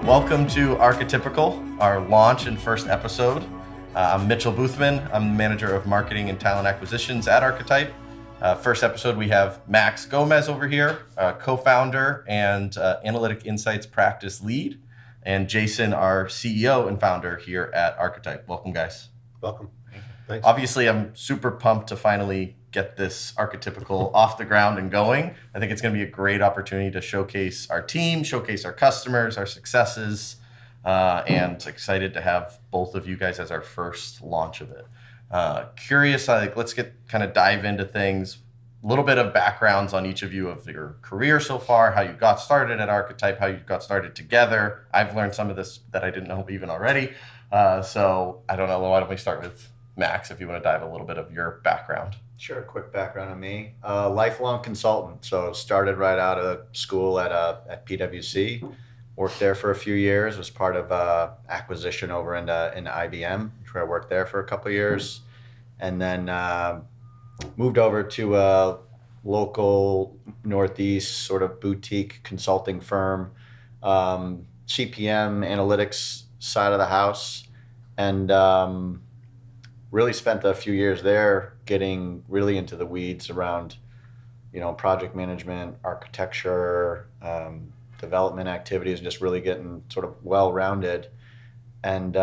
Welcome to Archetypical, our launch and first episode. I'm Mitchell Boothman. I'm the manager of marketing and talent acquisitions at Archetype. First episode, we have Max Gomez over here, co-founder and analytic insights practice lead, and Jason, our CEO and founder here at Archetype. Welcome, guys. Welcome. Thanks. Obviously, I'm super pumped to finally get this Archetypical off the ground and going. I think it's going to be a great opportunity to showcase our team, showcase our customers, our successes, and excited to have both of you guys as our first launch of it. Curious, let's dive into things. A little bit of backgrounds on each of you of your career so far, how you got started at Archetype, how you got started together. I've learned some of this that I didn't know even already. So I don't know, why don't we start with Max, if you want to dive a little bit of your background. Sure, quick background on me. Lifelong consultant. So started right out of school at PwC. Worked there for a few years. Was part of acquisition over in IBM, where I worked there for a couple of years. And then moved over to a local Northeast sort of boutique consulting firm, CPM analytics side of the house. And really spent a few years there getting really into the weeds around, project management, architecture, development activities, just really getting sort of well-rounded, and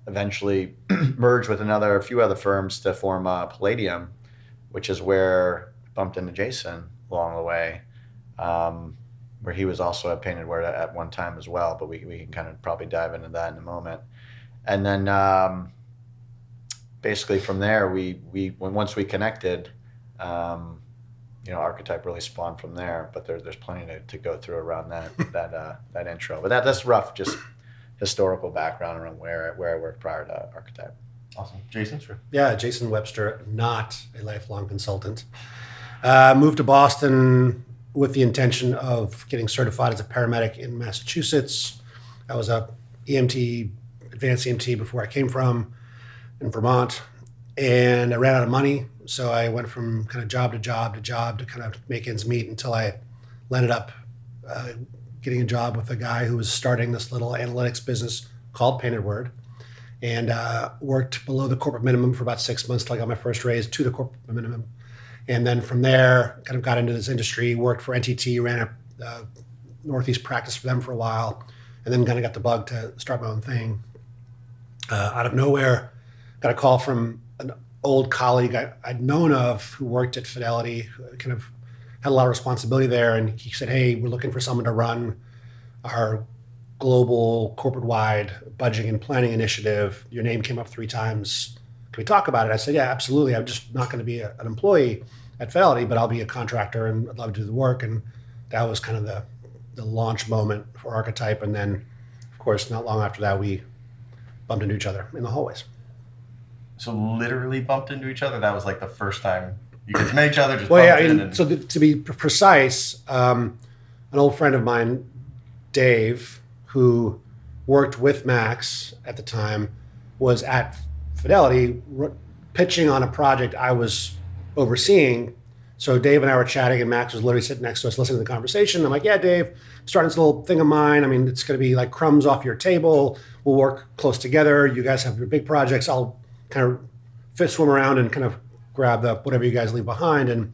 eventually merged with a few other firms to form Palladium, which is where I bumped into Jason along the way, where he was also at Painted Word at one time as well, but we can kind of probably dive into that in a moment. And then basically from there, once we connected, Archetype really spawned from there. But there's plenty to go through around that intro. But that's rough, just historical background around where I worked prior to Archetype. Awesome, Jason. Sure. Yeah, Jason Webster, not a lifelong consultant. Moved to Boston with the intention of getting certified as a paramedic in Massachusetts. I was a EMT, advanced EMT before I came from in Vermont, and I ran out of money, so I went from kind of job to job to kind of make ends meet until I landed up getting a job with a guy who was starting this little analytics business called Painted Word, and worked below the corporate minimum for about 6 months till I got my first raise to the corporate minimum. And then from there, kind of got into this industry, worked for NTT, ran a Northeast practice for them for a while, and then kind of got the bug to start my own thing. Out of nowhere, got a call from an old colleague I'd known of who worked at Fidelity, who kind of had a lot of responsibility there. And he said, "Hey, we're looking for someone to run our global corporate-wide budgeting and planning initiative. Your name came up 3 times. Can we talk about it?" I said, "Yeah, absolutely. I'm just not going to be an employee at Fidelity, but I'll be a contractor and I'd love to do the work." And that was kind of the launch moment for Archetype. And then, of course, not long after that, we bumped into each other in the hallways. So literally bumped into each other? That was like the first time you guys met each other? So to be precise, an old friend of mine, Dave, who worked with Max at the time, was at Fidelity pitching on a project I was overseeing. So Dave and I were chatting, and Max was literally sitting next to us listening to the conversation. I'm like, "Yeah, Dave, I'm starting this little thing of mine. I mean, it's going to be like crumbs off your table. We'll work close together. You guys have your big projects. I'll kind of swim around and kind of grab whatever you guys leave behind." And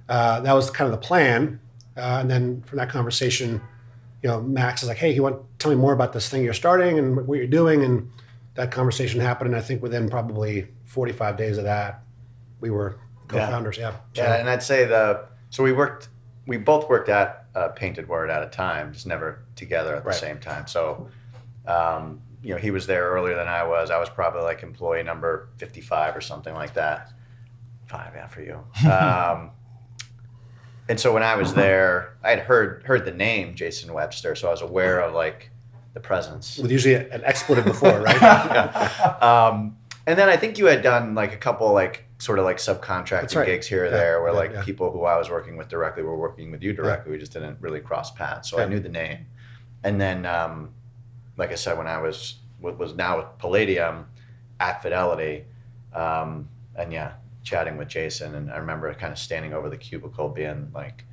that was kind of the plan. And then from that conversation, Max is like, "Hey, you want to tell me more about this thing you're starting and what you're doing?" And that conversation happened. And I think within probably 45 days of that, we were co-founders. Yeah. Yeah, and I'd say we both worked at Painted Word at a time, just never together at the same time. So, he was there earlier than I was. I was probably like employee number 55 or something like that. 5, yeah, for you. And so when I was there, I had heard the name Jason Webster, so I was aware of like the presence. With usually an expletive before, right? Yeah. And then I think you had done like a couple like sort of like subcontracting gigs here or there where people who I was working with directly were working with you directly. We just didn't really cross paths. So I knew the name. And then, like I said, when I was now with Palladium at Fidelity, chatting with Jason, and I remember kind of standing over the cubicle being like,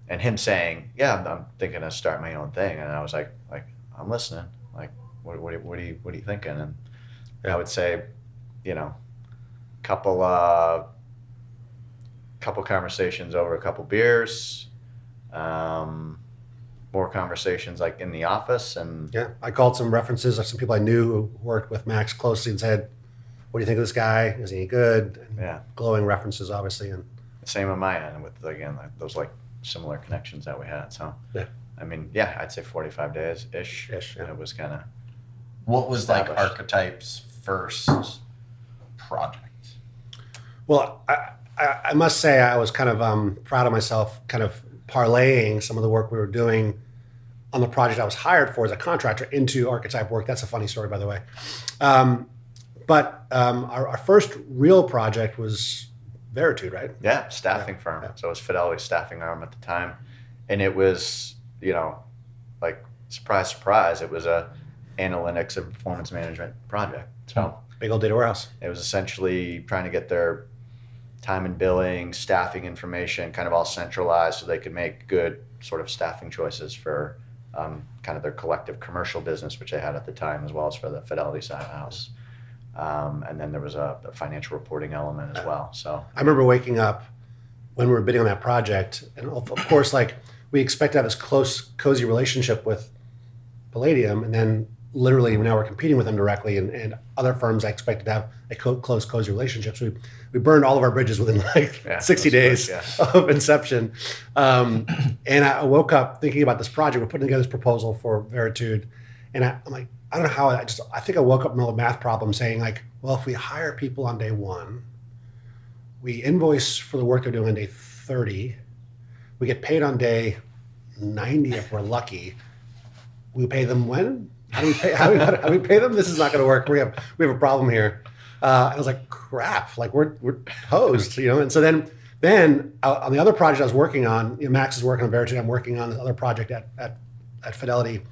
and him saying, "Yeah, I'm thinking of starting my own thing." And I was like, I'm listening. Like, what are you thinking? And Yeah. I would say, you know, couple conversations over a couple beers, more conversations like in the office, and Yeah, I called some references, like some people I knew who worked with Max closely, and said, "What do you think of this guy? Is he any good?" And yeah, glowing references, obviously. And same on my end with again like, those like similar connections that we had. So yeah, I mean, yeah, I'd say 45 days ish. yeah. It was kind of What was like established. Archetype's first project? Well, I must say I was kind of proud of myself, kind of parlaying some of the work we were doing on the project I was hired for as a contractor into Archetype work. That's a funny story, by the way. But our first real project was Veritude, right? Yeah, staffing firm. Yeah. So it was Fidelity's staffing arm at the time, and it was, you know, like surprise, surprise, it was a analytics and performance management project. So Big old data warehouse. it was essentially trying to get their time and billing, staffing information kind of all centralized so they could make good sort of staffing choices for kind of their collective commercial business, which they had at the time, as well as for the Fidelity side of the house. And then there was a financial reporting element as well. So I remember waking up when we were bidding on that project, and of course, like we expect to have this close, cozy relationship with Palladium, and then literally now we're competing with them directly, and other firms I expected to have a close, cozy relationship. So we burned all of our bridges within like 60 days of inception. And I woke up thinking about this project. We're putting together this proposal for Veritude, and I'm like, I don't know how. I think I woke up in the middle of a math problem saying like, well, if we hire people on day 1, we invoice for the work they're doing on day 30, we get paid on day 90 if we're lucky. We pay them when? How do we pay? How do we pay them? This is not going to work. We have a problem here. I was like, crap. Like we're hosed, you know. And so then on the other project I was working on, Max is working on Veritude. I'm working on this other project at Fidelity.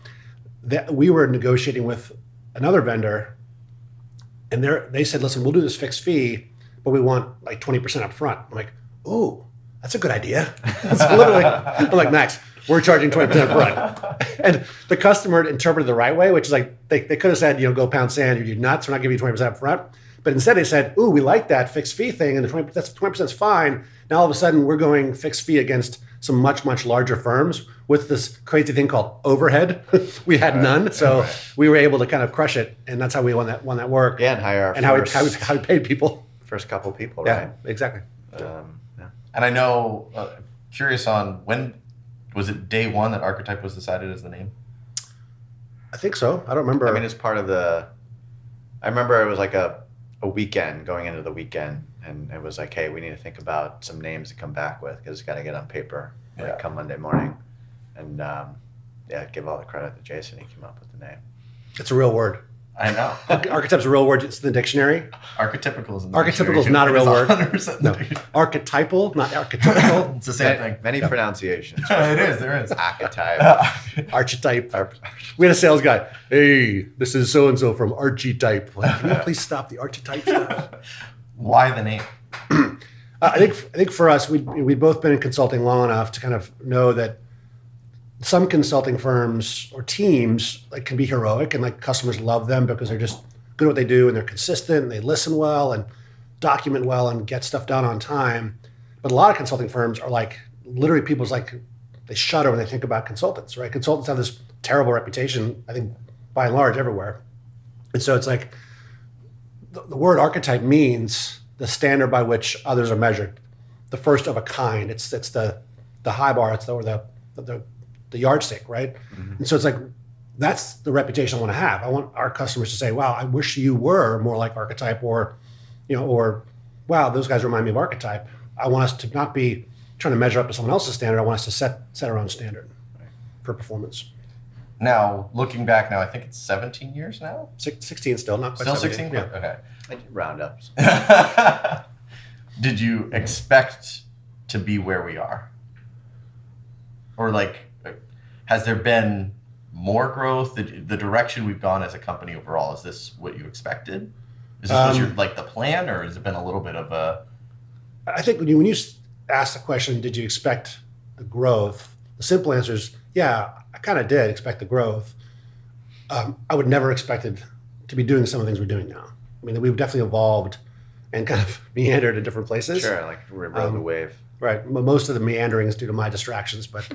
That we were negotiating with another vendor, and they said, listen, we'll do this fixed fee, but we want like 20% up front. I'm like, ooh, that's a good idea. So literally, I'm like, Max, we're charging 20% up front. And the customer interpreted the right way, which is like, they could have said, go pound sand, you're nuts, we're not giving you 20% up front. But instead they said, ooh, we like that fixed fee thing, and the 20% is fine. Now all of a sudden we're going fixed fee against some much, much larger firms with this crazy thing called overhead. We had none, so we were able to kind of crush it, and that's how we won that work. Yeah, and hire our how we paid people. First couple people, right? Yeah, exactly. Yeah. And I know, curious on when, was it day 1 that Archetype was decided as the name? I think so. I don't remember. I mean, it's part of I remember it was like a weekend, going into the weekend, and it was like, hey, we need to think about some names to come back with because it's got to get on paper come Monday morning. And give all the credit to Jason. He came up with the name. It's a real word. I know. Archetype's a real word. It's in the dictionary. Archetypical is in the Archetypical is dictionary. not a real word. 100% No. Archetypal, not archetypical. It's the same thing. Many pronunciations. There is. Archetype. Archetype. We had a sales guy. Hey, this is so-and-so from Archetype. Like, can you please stop the archetype stuff? Why the name? I think for us, we'd both been in consulting long enough to kind of know that some consulting firms or teams like can be heroic, and like customers love them because they're just good at what they do, and they're consistent, and they listen well and document well and get stuff done on time. But a lot of consulting firms are like, literally people's like, they shudder when they think about consultants, right? Consultants have this terrible reputation, I think, by and large everywhere. And so it's like the word archetype means the standard by which others are measured, the first of a kind. It's the high bar, it's the yardstick, right? Mm-hmm. And so it's like, that's the reputation I want to have. I want our customers to say, wow, I wish you were more like Archetype, or wow, those guys remind me of Archetype. I want us to not be trying to measure up to someone else's standard. I want us to set our own standard for performance. Now, looking back now, I think it's 17 years now? 16 still, not quite Still 17. 16? Yeah. Okay. Round ups. Did you expect to be where we are? Or has there been more growth? The direction we've gone as a company overall, is this what you expected? Is this the plan, or has it been a little bit of a... I think when you ask the question, did you expect the growth? The simple answer is, yeah, I kind of did expect the growth. I would never expected to be doing some of the things we're doing now. I mean, we've definitely evolved and kind of meandered in different places. Sure, like we rode the wave. Right. Most of the meandering is due to my distractions, but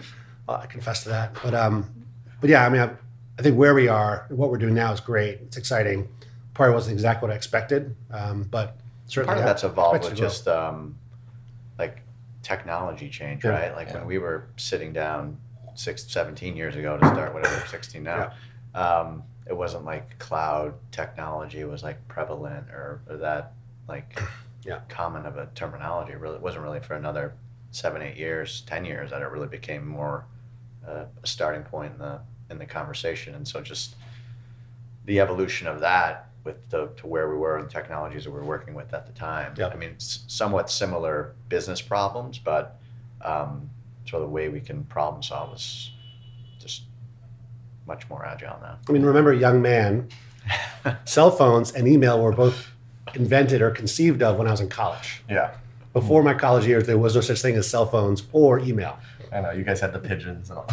I confess to that. But yeah, I mean, I think where we are, what we're doing now is great. It's exciting. Probably wasn't exactly what I expected, but certainly Part of that's evolved with expected just like technology change, Yeah. right? Like when we were sitting down 17 years ago to start, whatever, 16 now, it wasn't like cloud technology was like prevalent or that like common of a terminology. Really, it wasn't really for another 7, 8 years, 10 years that it really became more a starting point in the conversation. And so just the evolution of that with to where we were and the technologies that we were working with at the time. Yep. I mean, somewhat similar business problems, but sort of the way we can problem solve is just much more agile now. I mean, remember, young man, cell phones and email were both invented or conceived of when I was in college. Yeah. Before my college years, there was no such thing as cell phones or email. I know you guys had the pigeons and all.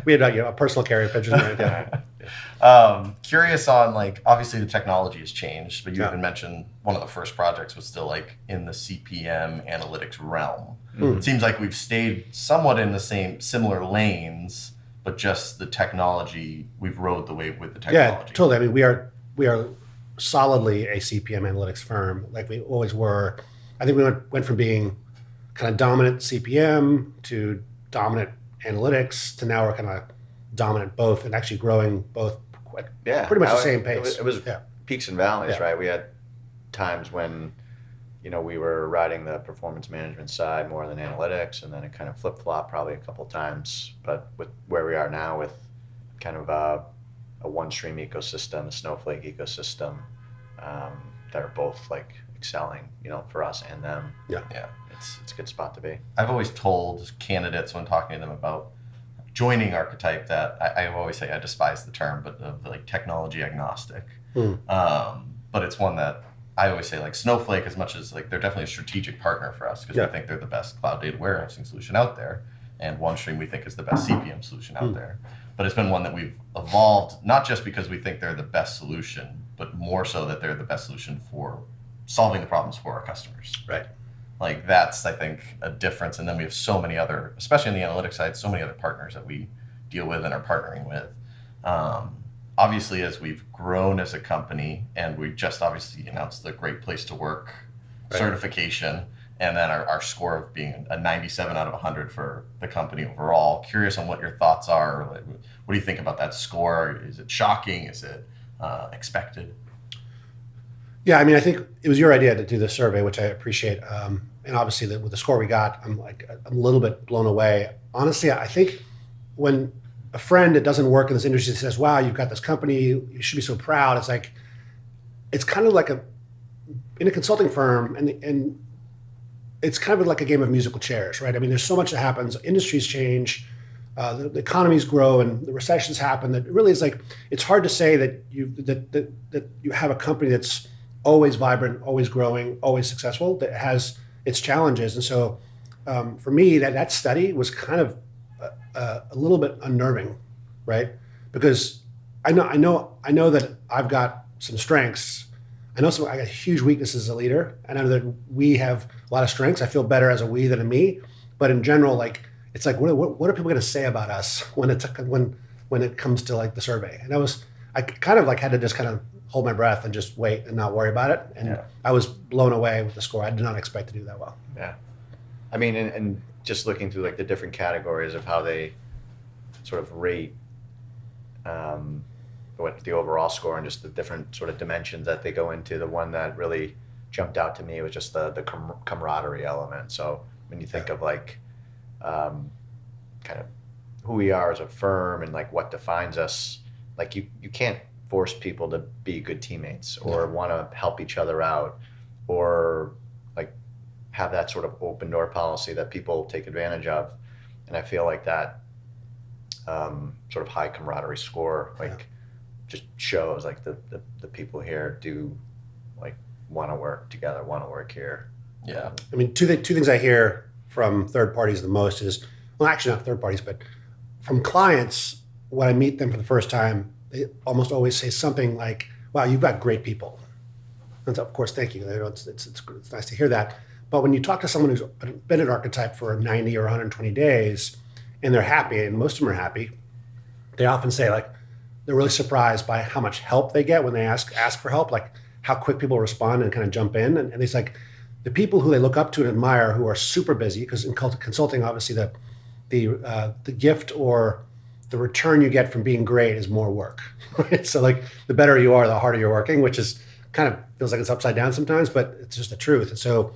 We had a personal carrier pigeon. Right? Curious on like obviously the technology has changed, but you even mentioned one of the first projects was still like in the CPM analytics realm. It seems like we've stayed somewhat in the similar lanes, but just the technology, we've rode the wave with the technology. Yeah, totally. I mean, we are solidly a CPM analytics firm, like we always were. I think we went from being kind of dominant CPM to dominant analytics to now we're kind of dominant both and actually growing both pretty much the same pace. It was peaks and valleys, right? We had times when, we were riding the performance management side more than analytics, and then it kind of flip-flopped probably a couple of times. But with where we are now with kind of a one-stream ecosystem, a Snowflake ecosystem, that are both like excelling, for us and them. Yeah. It's a good spot to be. I've always told candidates when talking to them about joining Archetype that I always say I despise the term, but like technology agnostic. But it's one that I always say like Snowflake, as much as like they're definitely a strategic partner for us because we think they're the best cloud data warehousing solution out there, and OneStream we think is the best CPM solution out there. But it's been one that we've evolved not just because we think they're the best solution, but more so that they're the best solution for solving the problems for our customers. Right. Like that's, I think, a difference. And then we have so many other, especially on the analytics side, so many other partners that we deal with and are partnering with. Obviously, as we've grown as a company, and we just obviously announced the Great Place to Work certification, and then our score of being a 97 out of 100 for the company overall. Curious on what your thoughts are. Like, what do you think about that score? Is it shocking? Is it expected? Yeah, I mean, I think it was your idea to do the survey, which I appreciate. And obviously, with the score we got, I'm a little bit blown away. Honestly, I think when a friend that doesn't work in this industry says, "Wow, you've got this company, you should be so proud," it's like it's kind of like in a consulting firm, and it's kind of like a game of musical chairs, right? I mean, there's so much that happens. Industries change, the economies grow, and the recessions happen. That it really is like it's hard to say that you have a company that's always vibrant, always growing, always successful, that has its challenges. And so for me, that study was kind of a little bit unnerving, right? Because I know that I've got some strengths. I got huge weaknesses as a leader. I know that we have a lot of strengths. I feel better as a we than a me. But in general, like it's like what are people going to say about us when it comes to like the survey? And I kind of like had to just kind of hold my breath and just wait and not worry about it. And I was blown away with the score. I did not expect to do that well. Yeah. I mean, and just looking through like the different categories of how they sort of rate what the overall score and just the different sort of dimensions that they go into, the one that really jumped out to me was just the camaraderie element. So when you think of like kind of who we are as a firm and like what defines us, like you can't force people to be good teammates or want to help each other out or like have that sort of open door policy that people take advantage of. And I feel like that sort of high camaraderie score just shows like the people here do like want to work together, want to work here. Yeah. I mean, two things I hear from third parties the most is, well, actually not third parties, but from clients when I meet them for the first time, they almost always say something like, wow, you've got great people. And so, of course, thank you. It's nice to hear that. But when you talk to someone who's been at Archetype for 90 or 120 days and they're happy, and most of them are happy, they often say like they're really surprised by how much help they get when they ask for help, like how quick people respond and kind of jump in. And it's like the people who they look up to and admire who are super busy, because in consulting, obviously the gift or the return you get from being great is more work, right? So like the better you are, the harder you're working, which is kind of feels like it's upside down sometimes, but it's just the truth. And so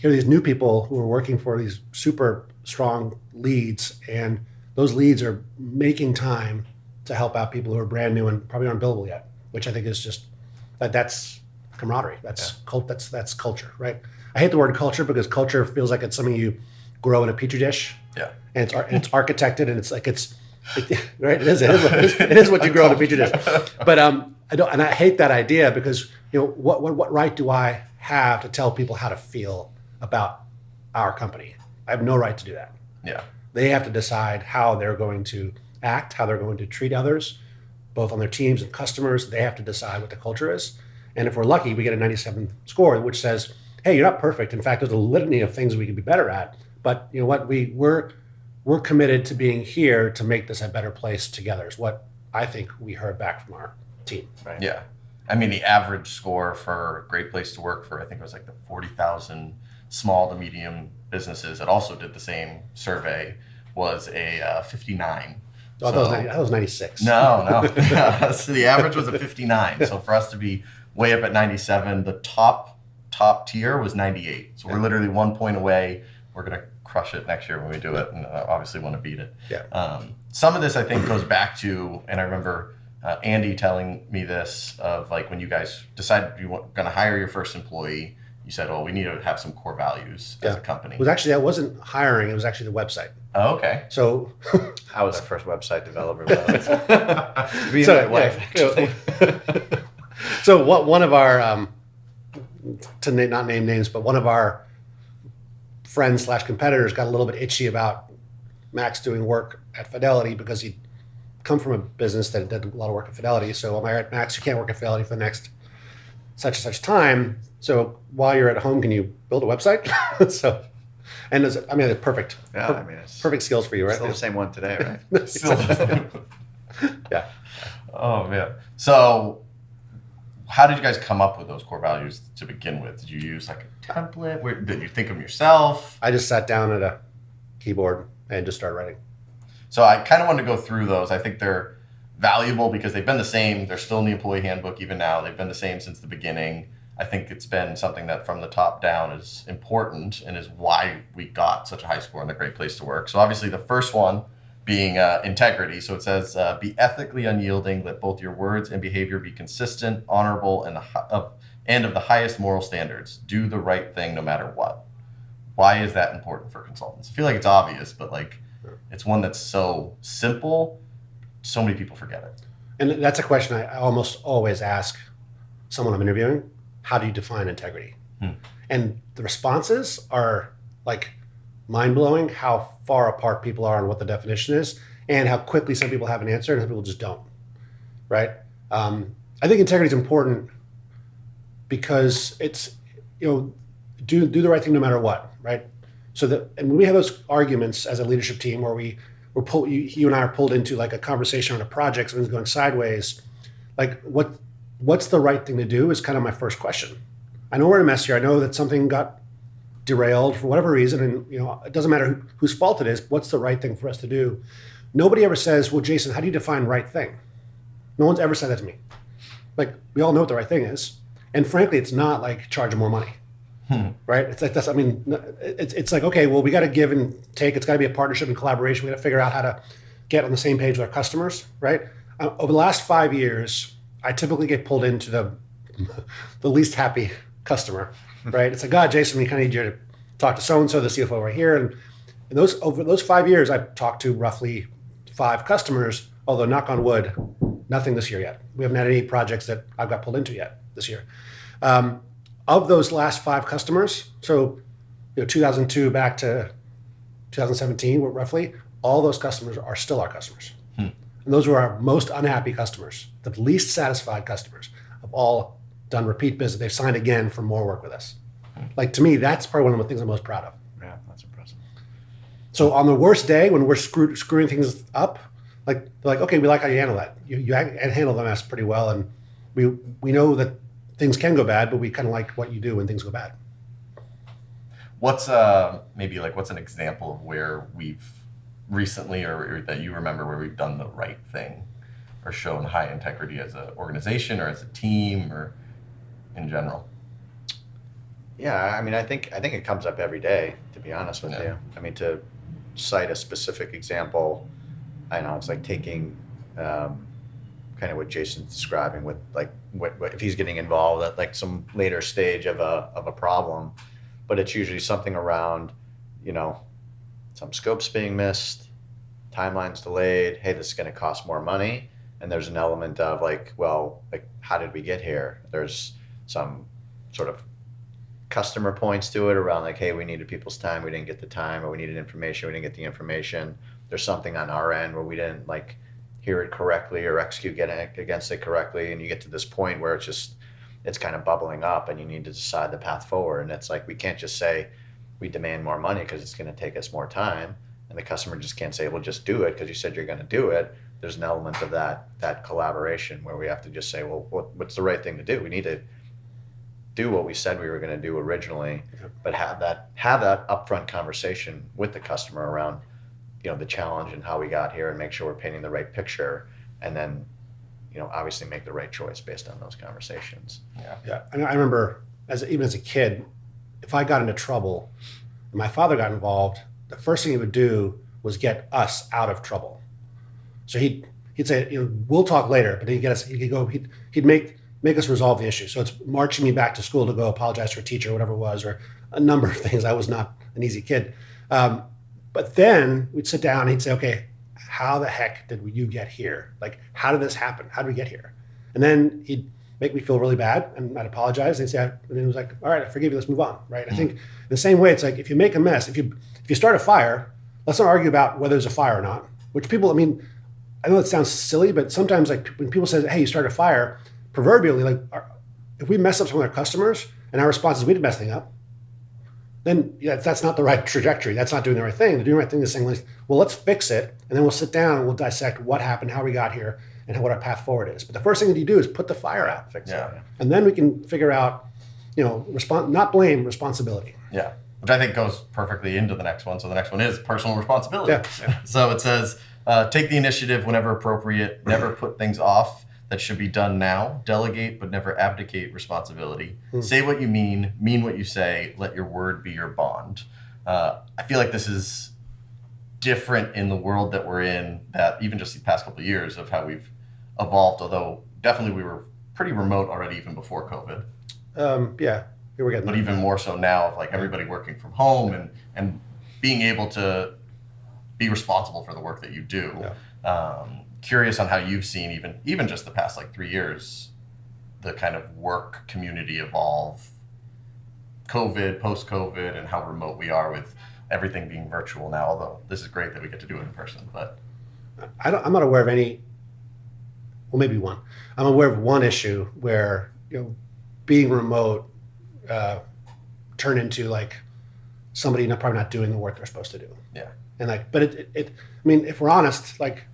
here are these new people who are working for these super strong leads, and those leads are making time to help out people who are brand new and probably aren't billable yet, which I think is just that's camaraderie. That's that's culture, right? I hate the word culture because culture feels like it's something you grow in a petri dish. Yeah. And it's architected, and it's like right. It is what you grow in a petri dish. But I hate that idea because what right do I have to tell people how to feel about our company? I have no right to do that. Yeah. They have to decide how they're going to act, how they're going to treat others, both on their teams and customers. They have to decide what the culture is. And if we're lucky, we get a 97 score, which says, hey, you're not perfect. In fact, there's a litany of things we could be better at. But you know what? We're committed to being here to make this a better place together, is what I think we heard back from our team. Right? Yeah. I mean, the average score for a great place to work for, I think it was like the 40,000 small to medium businesses that also did the same survey, was a 59. Oh, so, that was 96. No. So the average was a 59. So for us to be way up at 97, the top tier was 98. So we're literally 1 point away. We're going to crush it next year when we do it, and obviously want to beat it. Yeah. Some of this I think goes back to, and I remember Andy telling me this, of like when you guys decided you were going to hire your first employee, you said, "Oh, we need to have some core values as a company." That wasn't hiring; it was actually the website. Oh, okay. So I was our first website developer. Me and my wife, actually. So one of our not name names, but one of our friends / competitors got a little bit itchy about Max doing work at Fidelity because he'd come from a business that did a lot of work at Fidelity. So I'm like, Max, you can't work at Fidelity for the next such and such time. So while you're at home, can you build a website? It's perfect. Yeah, it's perfect skills for you, right? Still the same one today, right? Still the same. Yeah. Oh man. So how did you guys come up with those core values to begin with? Did you use like a template? Did you think of them yourself? I just sat down at a keyboard and just started writing. So I kind of wanted to go through those. I think they're valuable because they've been the same. They're still in the employee handbook even now. They've been the same since the beginning. I think it's been something that from the top down is important and is why we got such a high score in the Great Place to Work. So obviously the first one being integrity. So it says, be ethically unyielding, let both your words and behavior be consistent, honorable, and of the highest moral standards. Do the right thing no matter what. Why is that important for consultants? I feel like it's obvious, but like it's one that's so simple, so many people forget it. And that's a question I almost always ask someone I'm interviewing. How do you define integrity? And the responses are like mind-blowing how far apart people are on what the definition is and how quickly some people have an answer and some people just don't, right? I think integrity is important because it's, do the right thing no matter what, right? And when we have those arguments as a leadership team where you and I are pulled into like a conversation on a project, something's going sideways, like what's the right thing to do is kind of my first question. I know we're in a mess here. I know that something got derailed for whatever reason, and it doesn't matter whose fault it is. What's the right thing for us to do? Nobody ever says, well, Jason, how do you define right thing? No one's ever said that to me. Like, we all know what the right thing is. And frankly, it's not like charging more money, right? It's like it's like, okay, well, we got to give and take. It's got to be a partnership and collaboration. We got to figure out how to get on the same page with our customers, right? Over the last 5 years, I typically get pulled into the least happy customer, right? It's like, God, Jason, we kind of need you to talk to so-and-so, the CFO right here. And over those 5 years, I've talked to roughly 5 customers, although knock on wood, nothing this year yet. We haven't had any projects that I've got pulled into yet this year. Of those last 5 customers, so 2002 back to 2017, roughly, all those customers are still our customers. And those were our most unhappy customers, the least satisfied customers have all done repeat business. They've signed again for more work with us. Like, to me, that's probably one of the things I'm most proud of. Yeah, that's impressive. So on the worst day when we're screwing things up, like, they're like, okay, we like how you handle that. You handle the mess pretty well, and we know that things can go bad, but we kind of like what you do when things go bad. What's maybe like what's an example of where we've recently or that you remember where we've done the right thing or shown high integrity as an organization or as a team or in general? Yeah, I mean, I think it comes up every day, to be honest with you. I mean, to cite a specific example, I know it's like taking kind of what Jason's describing with like what if he's getting involved at like some later stage of a problem, but it's usually something around, some scopes being missed, timelines delayed. Hey, this is going to cost more money, and there's an element of like, well, like how did we get here? There's some sort of customer points to it around like, hey, we needed people's time, we didn't get the time, or we needed information, we didn't get the information. There's something on our end where we didn't like hear it correctly or execute against it correctly, and you get to this point where it's kind of bubbling up and you need to decide the path forward. And it's like, we can't just say we demand more money because it's going to take us more time, and the customer just can't say, well, just do it because you said you're going to do it. There's an element of that collaboration where we have to just say, well, what's the right thing to do? We need to do what we said we were going to do originally, but have that upfront conversation with the customer around, the challenge and how we got here, and make sure we're painting the right picture, and then, obviously make the right choice based on those conversations. Yeah. And I remember even as a kid, if I got into trouble, and my father got involved, the first thing he would do was get us out of trouble. So he'd say, we'll talk later, but he'd make us resolve the issue. So it's marching me back to school to go apologize to a teacher or whatever it was, or a number of things. I was not an easy kid. But then we'd sit down and he'd say, okay, how the heck did you get here? Like, how did this happen? How did we get here? And then he'd make me feel really bad, and I'd apologize. And then he was like, all right, I forgive you, let's move on, right? I think in the same way, it's like, if you make a mess, if you start a fire, let's not argue about whether there's a fire or not, which people, I mean, I know it sounds silly, but sometimes like when people say, hey, you start a fire, proverbially, like if we mess up some of our customers and our response is we didn't mess anything up, then that's not the right trajectory. That's not doing the right thing. The doing the right thing is saying, well, let's fix it, and then we'll sit down and we'll dissect what happened, how we got here, and what our path forward is. But the first thing that you do is put the fire out, fix it, and then we can figure out, not blame, responsibility. Yeah, which I think goes perfectly into the next one. So the next one is personal responsibility. Yeah. So it says, take the initiative whenever appropriate, never put things off that should be done now, delegate but never abdicate responsibility, say what you mean what you say, let your word be your bond. I feel like this is different in the world that we're in, that even just these past couple of years of how we've evolved, although definitely we were pretty remote already even before COVID. We're getting but even more so now of like everybody working from home and being able to be responsible for the work that you do. Curious on how you've seen even just the past like 3 years, the kind of work community evolve, COVID, post-COVID, and how remote we are with everything being virtual now, although this is great that we get to do it in person. But I'm not aware of any, well, maybe one. I'm aware of one issue where, being remote turned into like somebody probably not doing the work they're supposed to do. Yeah. And but I mean, if we're honest, like,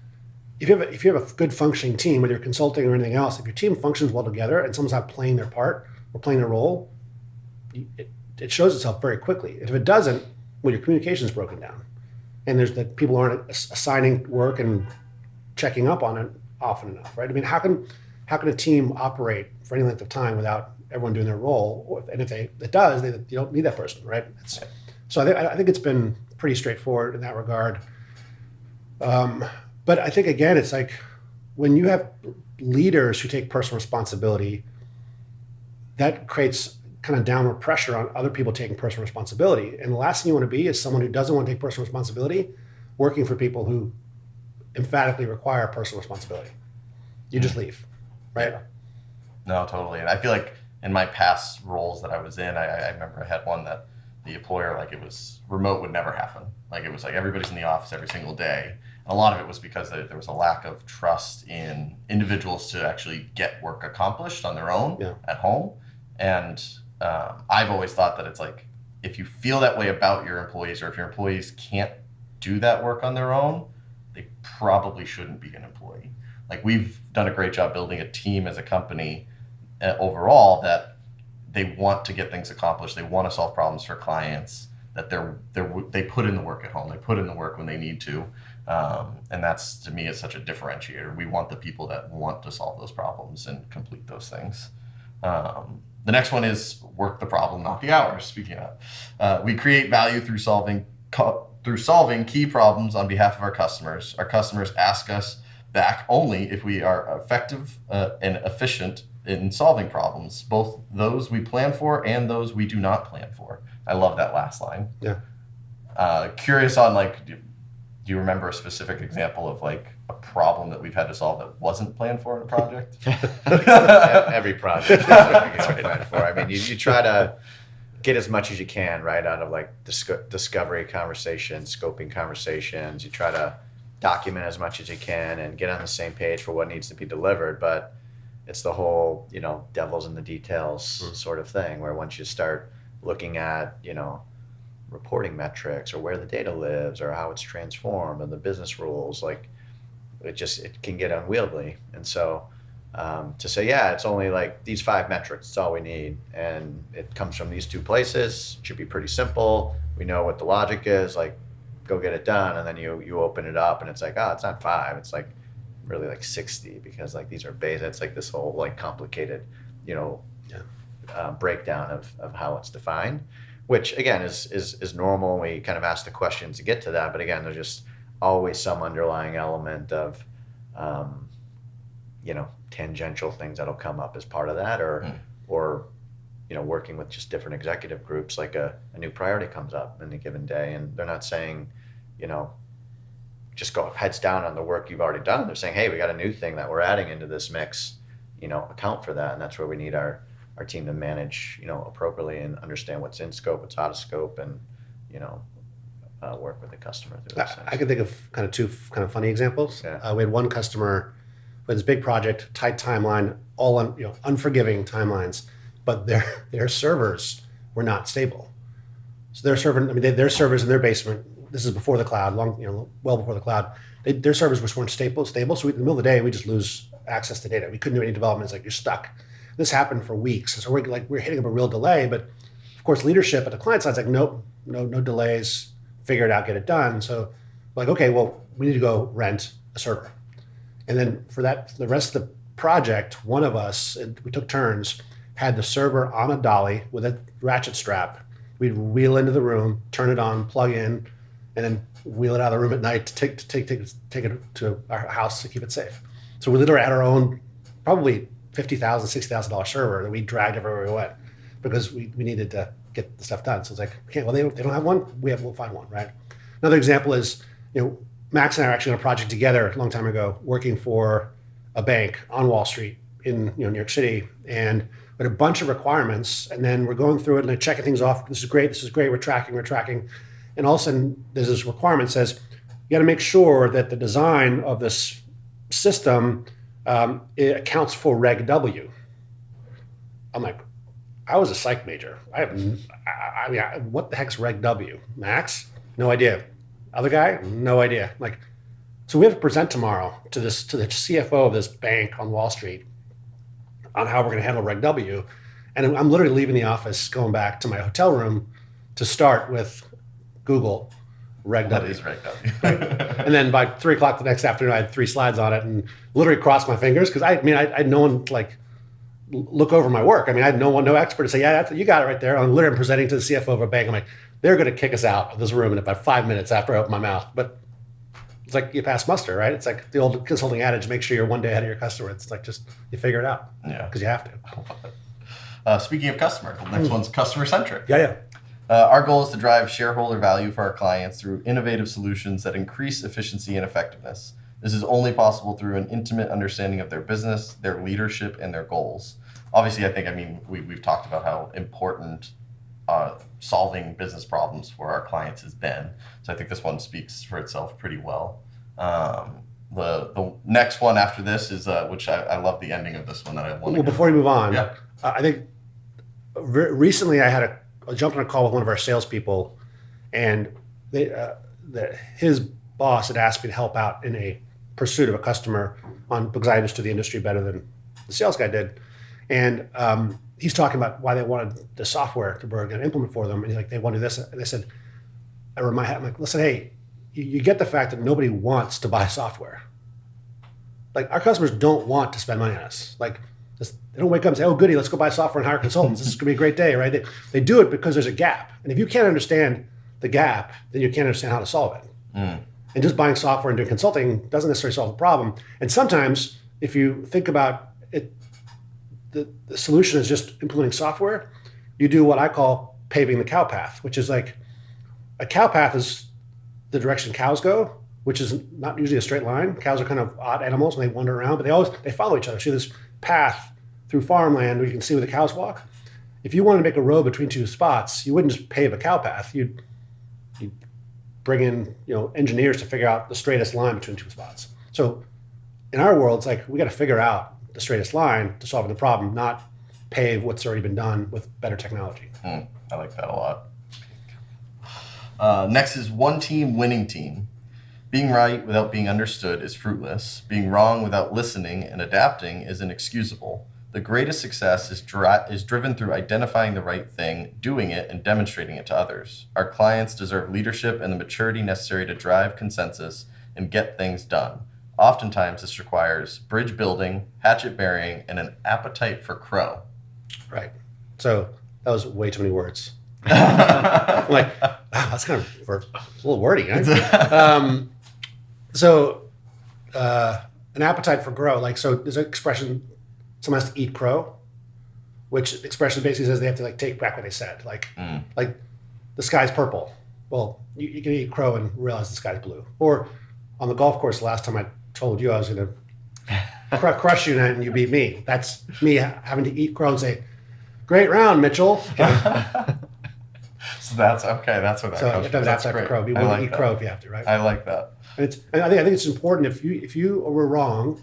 if you have a good functioning team, whether you're consulting or anything else, if your team functions well together and someone's not playing their part or playing their role, it shows itself very quickly. If it doesn't, well, your communication is broken down, and there's that people aren't assigning work and checking up on it often enough, right? I mean, how can a team operate for any length of time without everyone doing their role? And if it does, you don't need that person, right? So I think it's been pretty straightforward in that regard. But I think, again, it's like when you have leaders who take personal responsibility, that creates kind of downward pressure on other people taking personal responsibility. And the last thing you want to be is someone who doesn't want to take personal responsibility working for people who emphatically require personal responsibility. You just leave, right? Yeah. No, totally. And I feel like in my past roles that I was in, I remember I had one that the employer, like, it was remote would never happen. Like, it was like everybody's in the office every single day. A lot of it was because there was a lack of trust in individuals to actually get work accomplished on their own at home. And I've always thought that it's like, if you feel that way about your employees, or if your employees can't do that work on their own, they probably shouldn't be an employee. Like, we've done a great job building a team as a company overall that they want to get things accomplished. They want to solve problems for clients, that they put in the work at home. They put in the work when they need to. And that's, to me, is such a differentiator. We want the people that want to solve those problems and complete those things. The next one is work the problem, not the hours. Speaking of, we create value through solving key problems on behalf of our customers. Our customers ask us back only if we are effective and efficient in solving problems, both those we plan for and those we do not plan for. I love that last line. Yeah. Curious on, like, do you remember a specific example of like a problem that we've had to solve that wasn't planned for in a project? Every project is planned for. I mean, you try to get as much as you can, right, out of like discovery conversations, scoping conversations. You try to document as much as you can and get on the same page for what needs to be delivered. But it's the whole, devil's in the details sort of thing, where once you start looking at, reporting metrics, or where the data lives, or how it's transformed, and the business rules, like it can get unwieldy. And so to say, it's only like these 5 metrics, it's all we need, and it comes from these 2 places, it should be pretty simple. We know what the logic is, like, go get it done. And then you open it up and it's like, it's not 5, it's like really like 60, because like these are base. It's like this whole like complicated, breakdown of how it's defined, which again is normal. We kind of ask the questions to get to that, but again, there's just always some underlying element of tangential things that'll come up as part of that, or working with just different executive groups, like a new priority comes up in a given day, and they're not saying just go heads down on the work you've already done. They're saying, hey, we got a new thing that we're adding into this mix, account for that. And that's where we need our team to manage, appropriately, and understand what's in scope, what's out of scope, and, work with the customer through those things. I can think of kind of 2 kind of funny examples. Yeah. We had one customer with this big project, tight timeline, all unforgiving timelines, but their servers were not stable. So their servers in their basement, this is before the cloud, well before the cloud, their servers weren't stable. So in the middle of the day, we just lose access to data. We couldn't do any developments. Like, you're stuck. This happened for weeks. So we're hitting up a real delay. But of course, leadership at the client side is like, nope, no delays. Figure it out, get it done. So like, okay, well, we need to go rent a server. And then for the rest of the project, one of us, we took turns, had the server on a dolly with a ratchet strap. We'd wheel into the room, turn it on, plug in, and then wheel it out of the room at night to take it to our house to keep it safe. So we literally had our own, probably $50,000, $60,000 server that we dragged everywhere we went, because we needed to get the stuff done. So it's like, okay, well, they don't have one, we'll find one, right? Another example is, Max and I are actually on a project together a long time ago, working for a bank on Wall Street in New York City, and we had a bunch of requirements, and then we're going through it and they're checking things off. This is great, we're tracking. And all of a sudden, there's this requirement that says, you got to make sure that the design of this system it accounts for Reg W. I'm like, I was a psych major. What the heck's Reg W? Max? No idea. Other guy? No idea. Like, so we have to present tomorrow to the CFO of this bank on Wall Street on how we're going to handle Reg W. And I'm literally leaving the office, going back to my hotel room to start with Google Reg W. That is Reg W. And then by 3:00 the next afternoon, I had 3 slides on it and literally crossed my fingers, because I had no one to like look over my work. I had no expert to say, you got it right there. I'm literally presenting to the CFO of a bank. I'm like, they're going to kick us out of this room in about 5 minutes after I open my mouth. But it's like, you pass muster, right? It's like the old consulting adage, make sure you're one day ahead of your customer. It's like, just, you figure it out. Yeah. Because you have to. Speaking of customer, the next one's customer-centric. Yeah. Our goal is to drive shareholder value for our clients through innovative solutions that increase efficiency and effectiveness. This is only possible through an intimate understanding of their business, their leadership, and their goals. Obviously, we've talked about how important solving business problems for our clients has been. So I think this one speaks for itself pretty well. The next one after this is which I love the ending of this one that I want. Well, before we move on, Yeah. I think recently I had I jumped on a call with one of our salespeople, and his boss had asked me to help out in a pursuit of a customer because I understood the industry better than the sales guy did, and he's talking about why they wanted the software to Berg and implement for them, and he's like, they want to do this, and they said, I'm like, listen, hey, you get the fact that nobody wants to buy software. Like, our customers don't want to spend money on us. Like, they don't wake up and say, oh, goody, let's go buy software and hire consultants. This is going to be a great day, right? They do it because there's a gap. And if you can't understand the gap, then you can't understand how to solve it. And just buying software and doing consulting doesn't necessarily solve the problem. And sometimes, if you think about it, the solution is just implementing software. You do what I call paving the cow path, which is like, a cow path is the direction cows go, which is not usually a straight line. Cows are kind of odd animals and they wander around, but they follow each other. So this path through farmland where you can see where the cows walk. If you wanted to make a road between two spots, you wouldn't just pave a cow path. You'd bring in engineers to figure out the straightest line between two spots. So in our world, it's like we got to figure out the straightest line to solve the problem, not pave what's already been done with better technology. I like that a lot. Next is one team, winning team. Being right without being understood is fruitless. Being wrong without listening and adapting is inexcusable. The greatest success is driven through identifying the right thing, doing it, and demonstrating it to others. Our clients deserve leadership and the maturity necessary to drive consensus and get things done. Oftentimes, this requires bridge building, hatchet burying, and an appetite for crow. Right. So that was way too many words. I'm like, wow, that's kind of a little wordy. Right? An appetite for crow. Like, so there's an expression, someone has to eat crow, which expression basically says they have to like take back what they said. Like the sky's purple. Well, you can eat crow and realize the sky's blue. Or on the golf course, last time I told you I was going to crush you and you beat me. That's me having to eat crow and say, great round, Mitchell. So that's okay. That's what that so comes you from. have to have That's that crow. You I want like to eat that. crow if you have to, right? I like that. And I think it's important if you were wrong.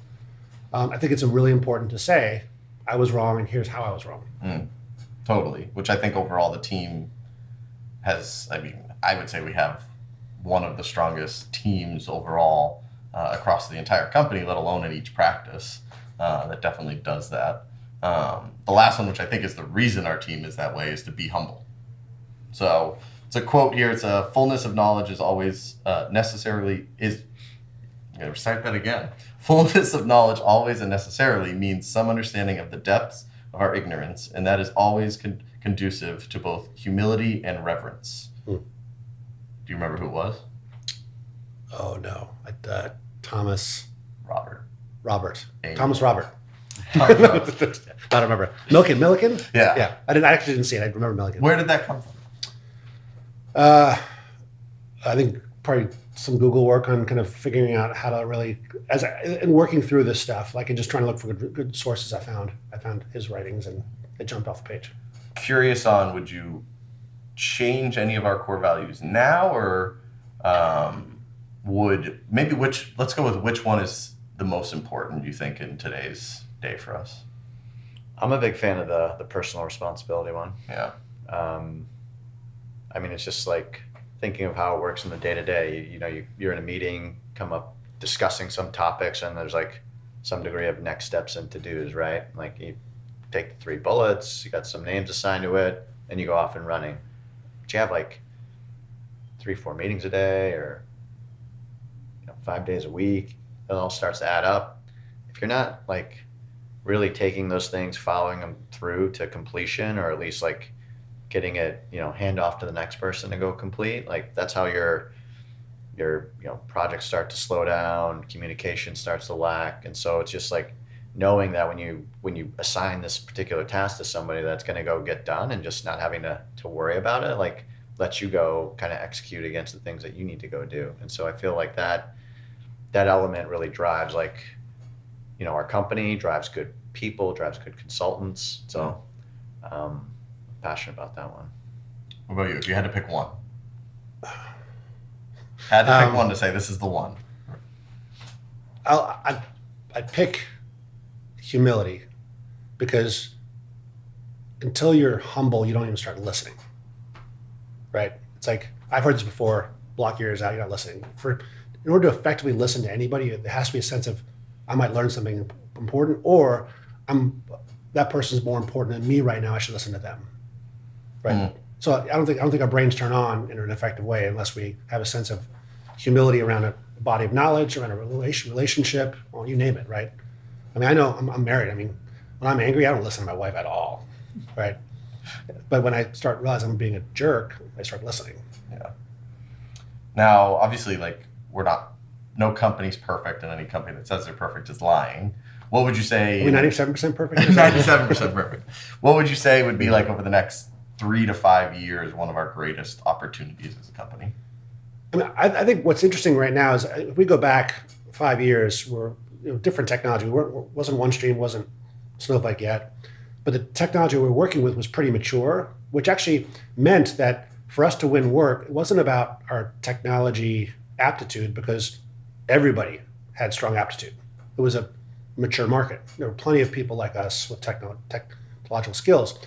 I think it's really important to say I was wrong and here's how I was wrong. Totally. Which I think overall the team has. I mean, I would say we have one of the strongest teams overall across the entire company, let alone at each practice. That definitely does that. The last one, which I think is the reason our team is that way, is to be humble. So it's a quote here. It's a fullness of knowledge is always necessarily is. I'm going to recite that again. Fullness of knowledge always and necessarily means some understanding of the depths of our ignorance, and that is always conducive to both humility and reverence. Do you remember who it was? Oh no, Thomas Robert. Amen. Thomas Robert. I don't remember. Milliken? Yeah. Yeah. I actually didn't see it. I remember Milliken. Where did that come from? I think probably some Google work on kind of figuring out how to really, and working through this stuff, like, and just trying to look for good sources. I found his writings and it jumped off the page. Curious on, would you change any of our core values now, or let's go with which one is the most important, you think, in today's day for us? I'm a big fan of the personal responsibility one. Yeah. I mean, it's just like thinking of how it works in the day-to-day. You're in a meeting, come up discussing some topics, and there's like some degree of next steps and to-dos, right? Like you take the 3 bullets, you got some names assigned to it, and you go off and running. But you have like 3-4 meetings a day, or 5 days a week. It all starts to add up. If you're not like really taking those things, following them through to completion, or at least like getting it, hand off to the next person to go complete, like that's how your projects start to slow down, communication starts to lack. And so it's just like knowing that when you assign this particular task to somebody that's going to go get done, and just not having to worry about it, like lets you go kind of execute against the things that you need to go do. And so I feel like that element really drives our company, drives good people, drives good consultants. So passionate about that one. What about you? If you had to pick one, to say this is the one. I'd pick humility, because until you're humble, you don't even start listening, right? It's like, I've heard this before, block your ears out, you're not listening. In order to effectively listen to anybody, there has to be a sense of, I might learn something important, or that person's more important than me right now, I should listen to them, right? So I don't think our brains turn on in an effective way unless we have a sense of humility around a body of knowledge, around a relationship, well, you name it, right? I mean, I know I'm married. I mean, when I'm angry, I don't listen to my wife at all, right? But when I start realizing I'm being a jerk, I start listening. Yeah. Now, obviously, like, no company's perfect, and any company that says they're perfect is lying. What would you say? Are we 97% perfect? 97% perfect. What would you say would be, like, over the next 3 to 5 years, one of our greatest opportunities as a company? I mean, I think what's interesting right now is, if we go back 5 years, we're different technology. Wasn't OneStream, wasn't Snowflake yet, but the technology we were working with was pretty mature, which actually meant that for us to win work, it wasn't about our technology aptitude, because everybody had strong aptitude. It was a mature market. There were plenty of people like us with technological skills.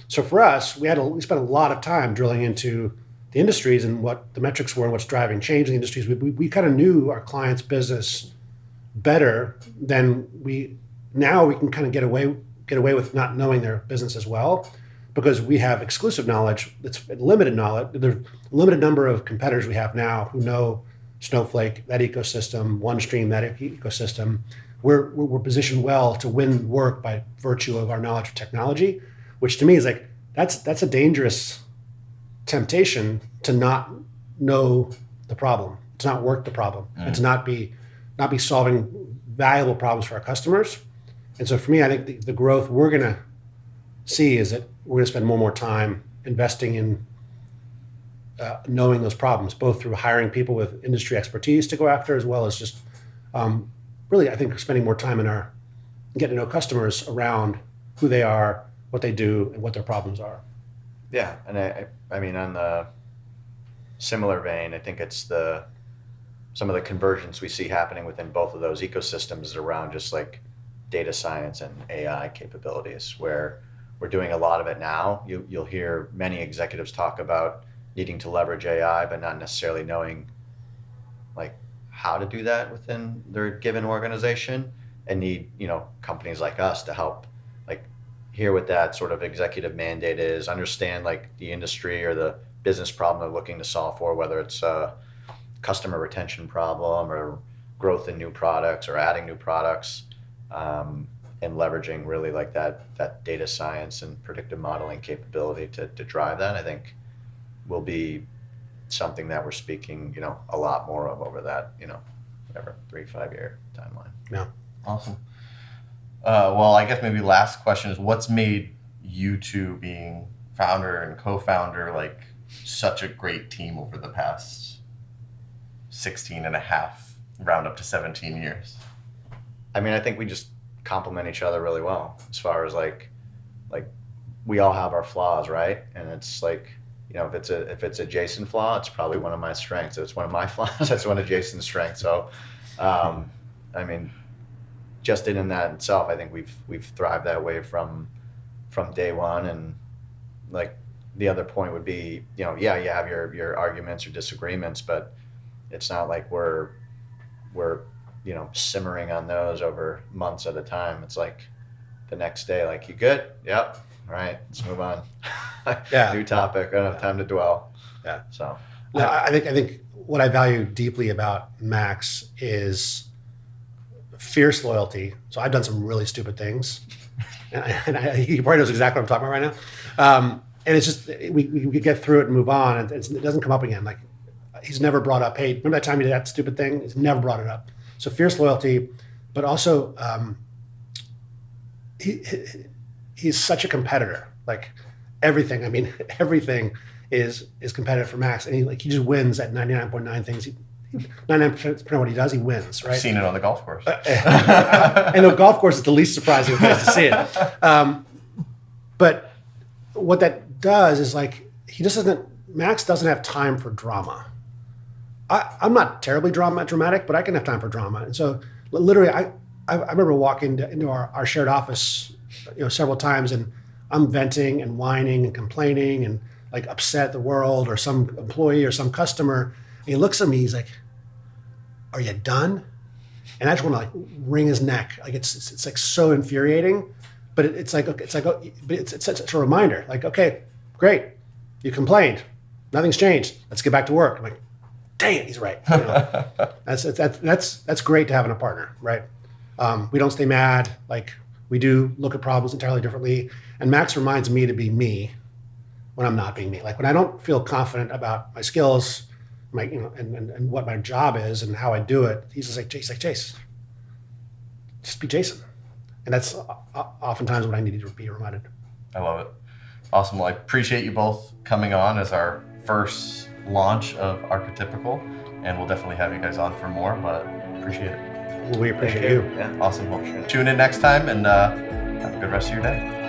So for us, we spent a lot of time drilling into the industries and what the metrics were and what's driving change in the industries. We kind of knew our clients' business better than now we can kind of get away with not knowing their business as well, because we have exclusive knowledge. It's limited knowledge. There's a limited number of competitors we have now who know Snowflake, that ecosystem, OneStream, that ecosystem. We're positioned well to win work by virtue of our knowledge of technology, which to me is like, that's a dangerous temptation, to not know the problem, to not work the problem, and to not be solving valuable problems for our customers. And so for me, I think the growth we're going to see is that we're going to spend more and more time investing in knowing those problems, both through hiring people with industry expertise to go after, as well as just really, I think, spending more time in getting to know customers around who they are, what they do, and what their problems are. Yeah, and I mean, on the similar vein, I think it's some of the convergence we see happening within both of those ecosystems around just like data science and AI capabilities, where we're doing a lot of it now. You'll hear many executives talk about needing to leverage AI, but not necessarily knowing like how to do that within their given organization, and need, companies like us to help like hear what that sort of executive mandate is, understand like the industry or the business problem they're looking to solve for, whether it's a customer retention problem or growth in new products or adding new products, and leveraging really like that data science and predictive modeling capability to drive that, I think will be something that we're speaking, a lot more of over that, 3-5 year timeline. Yeah. Awesome. Well, I guess maybe last question is, what's made you two, being founder and co-founder, like such a great team over the past 16 and a half, round up to 17 years? I mean, I think we just complement each other really well, as far as like we all have our flaws, right? And it's like, if it's a Jason flaw, it's probably one of my strengths. If it's one of my flaws, that's one of Jason's strengths. So, I mean, just in that itself, I think we've thrived that way from day one. And like the other point would be, you have your arguments or disagreements, but it's not like we're simmering on those over months at a time. It's like the next day, like, you good? Yep. All right, let's move on. Yeah. New topic. I don't have time to dwell. Yeah. So No, I think what I value deeply about Max is fierce loyalty. So I've done some really stupid things, and he probably knows exactly what I'm talking about right now. And it's just we get through it and move on, and it doesn't come up again. Like, he's never brought up, hey, remember that time you did that stupid thing? He's never brought it up. So fierce loyalty, but also he's such a competitor. Like everything is competitive for Max, and he just wins at 99.9 things. 99% of what he does, he wins, right? I've seen it on the golf course. And the golf course is the least surprising place to see it. But what that does is, like, Max doesn't have time for drama. I'm not terribly dramatic, but I can have time for drama. And so literally, I remember walking into our shared office, several times, and I'm venting and whining and complaining and like upset at the world or some employee or some customer. And he looks at me, he's like, "Are you done?" And I just want to like wring his neck. Like it's like so infuriating, but it's a reminder. Like, okay, great, you complained, nothing's changed. Let's get back to work. I'm like, dang it, he's right. That's great to have in a partner, right? We don't stay mad. Like we do look at problems entirely differently. And Max reminds me to be me when I'm not being me. Like when I don't feel confident about my skills, and what my job is and how I do it, he's just like, Chase, just be Jason. And that's oftentimes what I need to be reminded. I love it. Awesome. Well, I appreciate you both coming on as our first launch of Archetypical, and we'll definitely have you guys on for more, but appreciate it. We appreciate you. Awesome. Well, tune in next time, and have a good rest of your day.